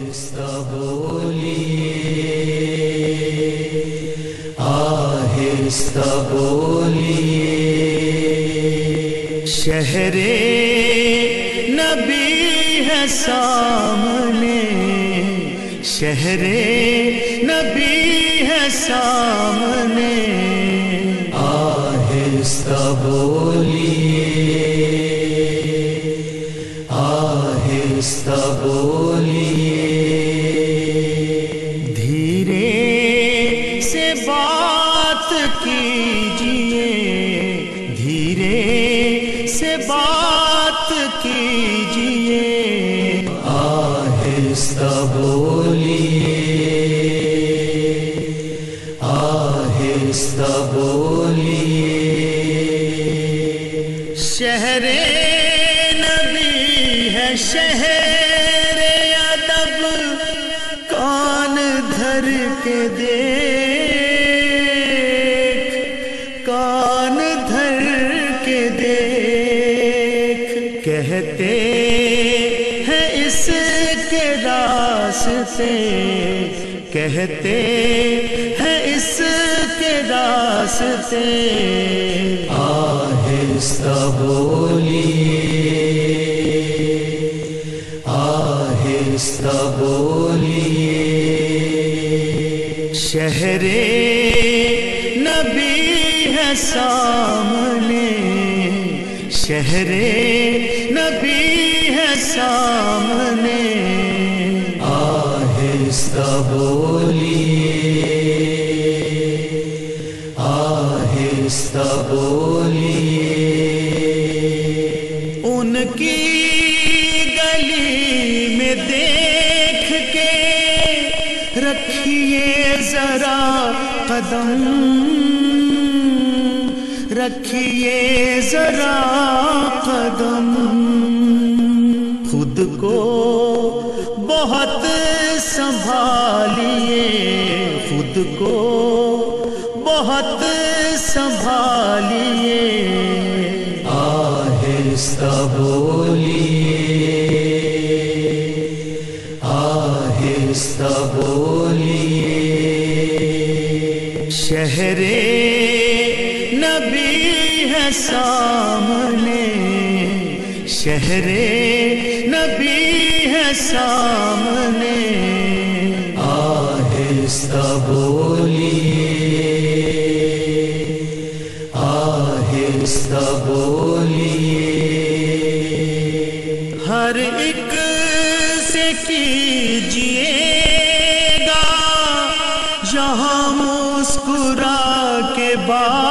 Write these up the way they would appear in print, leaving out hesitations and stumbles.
آہستہ بولیے، آہستہ بولیے، شہر نبی ہے سامنے، شہر نبی ہے سامنے، آہستہ بولیے، آہستہ بولیے، دھیرے سے بات کیجیے، دھیرے سے بات کیجیے، آہستہ بولیے، آہستہ بولیے، شہر شہر ادب، کان دھر کے دیکھ، کان دھر کے دیکھ، کہتے ہیں اس کے راستے، کہتے ہیں اس کے راستے، آہستہ بولیے، آہستہ بولیے، شہر نبی ہے سامنے، شہر نبی ہے سامنے، آہستہ بولیے، آہستہ بولیے، ان کی دیکھ کے رکھیے ذرا قدم، رکھیے ذرا قدم، خود کو بہت سنبھالیے، خود کو بہت سنبھالیے، آہستہ بولیے، آہستہ بولیے، شہر نبی ہے سامنے، شہر نبی ہے سامنے، آہستہ بولیے، آہستہ بولیے، ہر ایک سے کیجیے گا یہاں مسکرا کے بات،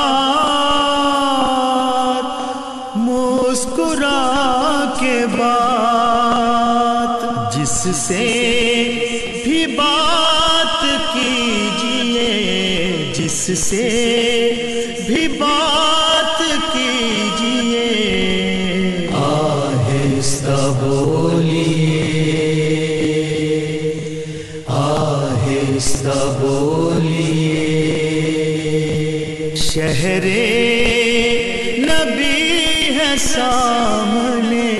مسکرا کے بات، جس سے بھی بات کیجیے، جس سے بھی بات کیجیے، آہستہ بولیے، آہستہ بولیے، شہر نبی ہے سامنے،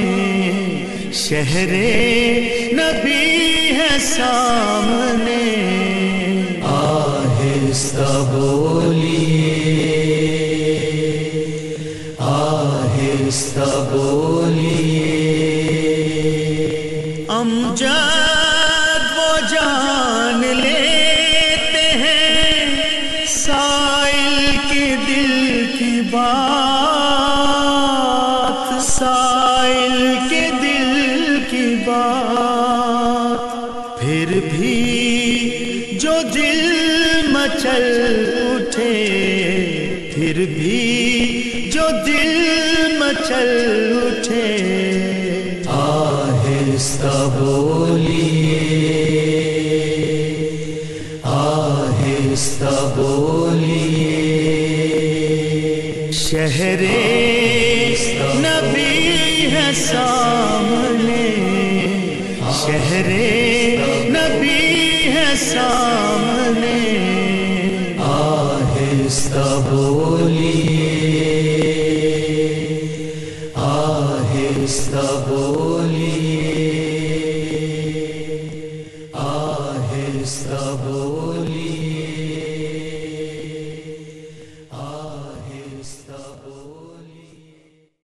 شہر نبی ہے سامنے، آہستہ بولیے، آہستہ بولیے، امجد وہ جان لیتے ہیں سائل کے دل کی بات، سائل کے دل کی بات، پھر بھی جو دل مچل اٹھے، پھر بھی جو دل مچل اٹھے، آہستہ بولیے، آہستہ بولیے، شہر نبی ہے سامنے، شہر نبی ہے سامنے، آہستہ بولیے، آہستہ بولیے، آہستہ بولیے، آہستہ بولیے۔